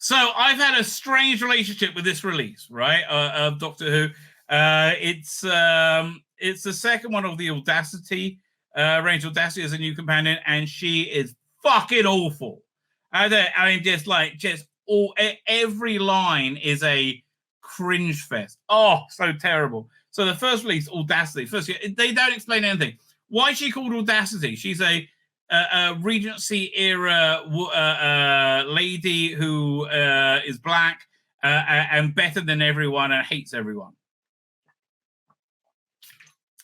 So I've had a strange relationship with this release, right, of Doctor Who. It's the second one of the Audacity range. Audacity is a new companion, and she is fucking awful. Every line is a cringe fest. Oh, so terrible. So the first release, Audacity. They don't explain anything. Why is she called Audacity? She's a Regency era lady who is black and better than everyone and hates everyone.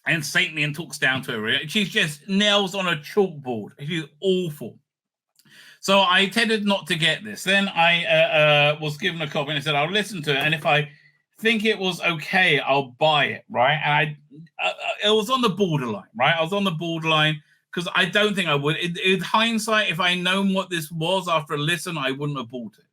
And saintly and talks down to her. She's just nails on a chalkboard. She's awful. So I tended not to get this. Then I was given a copy and I said, I'll listen to it. And if I think it was okay, I'll buy it, right? And it was on the borderline, right? I was on the borderline because I don't think I would. In hindsight, if I'd known what this was after a listen, I wouldn't have bought it,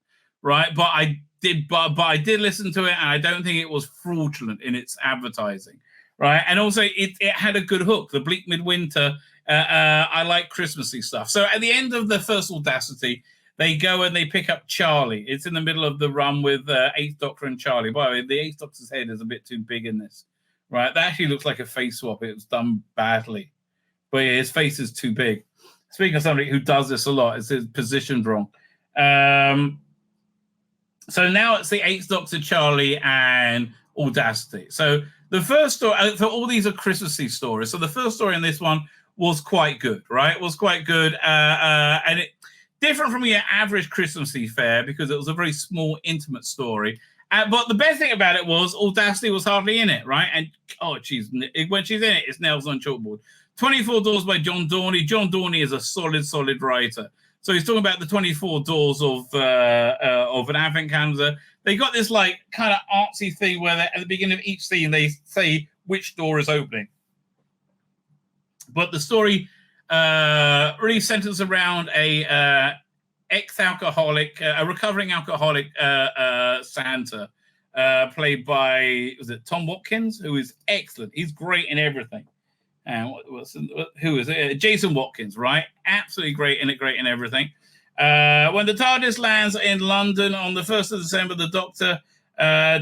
right? But I did. But I did listen to it, and I don't think it was fraudulent in its advertising, right? And also, it had a good hook. The Bleak Midwinter. I like Christmassy stuff. So at the end of the first Audacity, they go and they pick up Charlie. It's in the middle of the run with Eighth Doctor and Charlie. By the way, the Eighth Doctor's head is a bit too big in this, right? That actually looks like a face swap. It was done badly. But yeah, his face is too big. Speaking of somebody who does this a lot, it's his positioned wrong. So now it's the Eighth Doctor, Charlie, and Audacity. So the first story, so all these are Christmassy stories. So the first story in this one was quite good, right? It was quite good. And it different from your average Christmassy fare because it was a very small, intimate story. But the best thing about it was Audacity was hardly in it, right? And, when she's in it, it's nails on chalkboard. 24 Doors by John Dorney. John Dorney is a solid writer. So he's talking about the 24 doors of an advent calendar. They got this like kind of artsy thing where at the beginning of each scene they say which door is opening. But the story really centers around a ex-alcoholic, a recovering alcoholic Santa, played by Tom Watkins, who is excellent. He's great in everything. And who is it? Jason Watkins, right? Absolutely great in it, great in everything. When the TARDIS lands in London on the 1st of December, the Doctor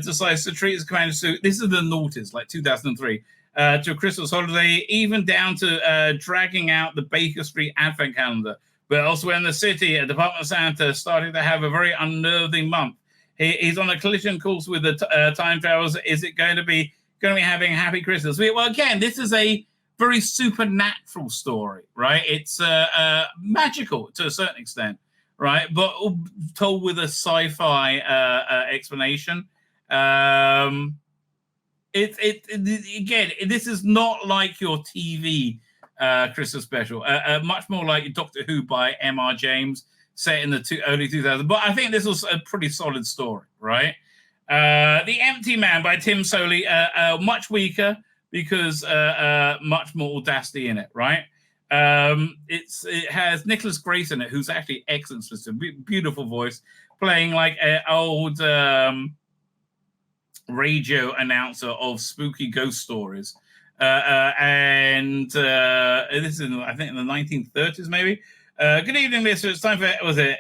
decides to treat his commander suit. This is the noughties, like 2003, to a Christmas holiday, even down to dragging out the Baker Street Advent calendar. But elsewhere in the city, a Department of Santa starting to have a very unnerving month. He's on a collision course with the time travelers. Is it going to be having a happy Christmas? Well, again, this is a very supernatural story, right? It's magical to a certain extent, right? But told with a sci-fi explanation. Again, this is not like your TV Christmas special. Much more like Doctor Who by M.R. James, set in the early 2000s. But I think this was a pretty solid story, right? The Empty Man by Tim Soley, much weaker, because much more Audacity in it, right? It has Nicholas Grace in it, who's actually excellent, beautiful voice, playing like an old radio announcer of spooky ghost stories. And this is, I think, in the 1930s, maybe. Good evening, listeners. It's time for,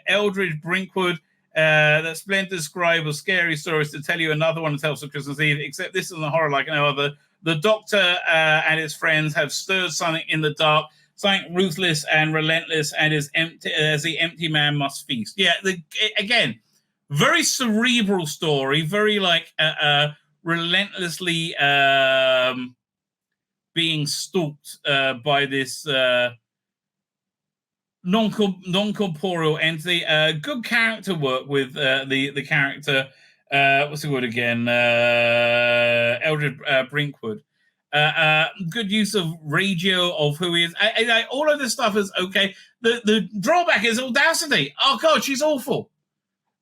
Eldridge Brinkwood, that splendid scribe of scary stories, to tell you another one that tells of Christmas Eve, except this isn't a horror like no other. The Doctor and his friends have stirred something in the dark, something ruthless and relentless, and as the empty man must feast. Yeah, again, very cerebral story, very like relentlessly being stalked by this non-corporeal entity. Good character work with the character. What's the word again? Eldred Brinkwood. Good use of radio, of who he is. All of this stuff is okay. The drawback is Audacity. Oh God, she's awful.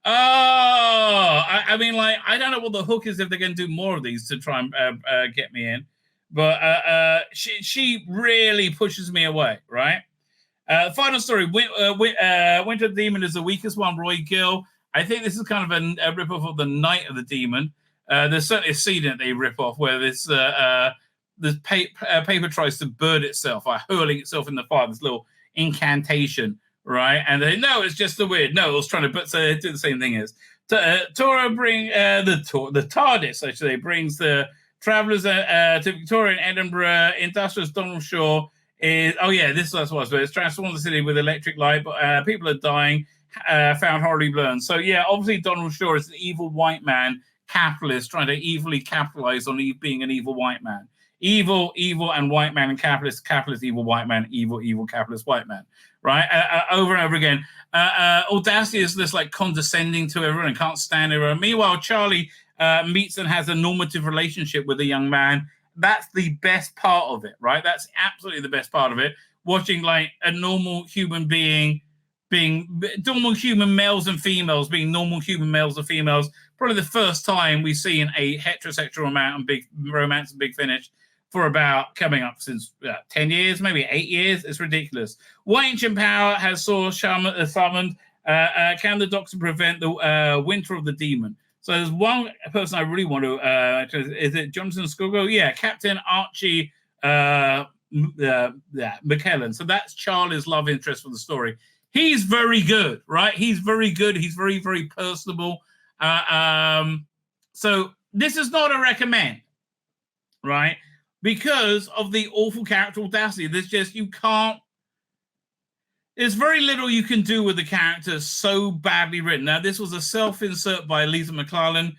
I mean, like, I don't know what the hook is if they're going to do more of these to try and get me in, but she really pushes me away. Right. Final story. Winter Demon is the weakest one. Roy Gill. I think this is kind of a rip-off of the Night of the Demon. There's certainly a scene that they rip off where this paper tries to burn itself by hurling itself in the fire, this little incantation, right? And they know it's just the weird. No, it was trying to, but so they do the same thing as. Torah the TARDIS, actually, brings the travelers to Victoria and Edinburgh. Industrialist Donald Shaw is, this is what it's transformed the city with electric light, but people are dying, found horribly burned. So, obviously Donald Shaw is an evil white man, capitalist, trying to evilly capitalize on being an evil white man. Evil, and white man, and capitalist, evil, white man, evil, capitalist, white man, right? Over and over again. Audacity is this like condescending to everyone and can't stand everyone. Meanwhile, Charlie meets and has a normative relationship with a young man. That's the best part of it, right? That's absolutely the best part of it. Watching like a normal human being being normal human males and females being normal human males and females. Probably the first time we've seen a heterosexual romance and big finish for about coming up since 10 years, maybe 8 years. It's ridiculous. What ancient power has Saw summoned? Can the Doctor prevent the winter of the demon? So there's one person I really want to, is it Jonathan Scogo? Yeah, Captain Archie McKellen. So that's Charlie's love interest for the story. He's very good, right? He's very good. He's very, very personable. So this is not a recommend, right? Because of the awful character audacity. There's very little you can do with the character so badly written. Now, this was a self-insert by Lisa McClellan,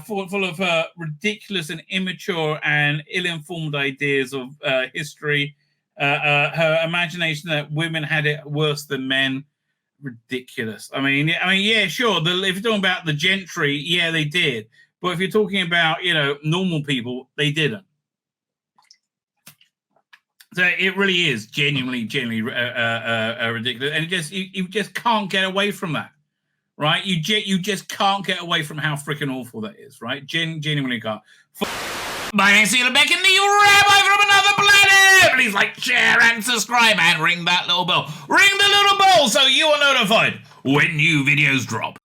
full of ridiculous and immature and ill-informed ideas of history. Her imagination that women had it worse than men, ridiculous. I mean, yeah, sure. If you're talking about the gentry, yeah, they did. But if you're talking about, normal people, they didn't. So it really is genuinely ridiculous, and you just can't get away from that, right? You just can't get away from how freaking awful that is, right? Genuinely can't. My name's Tzvi Lebetkin, the Rabbi from another planet. Please like, share, and subscribe, and ring that little bell. Ring the little bell so you are notified when new videos drop.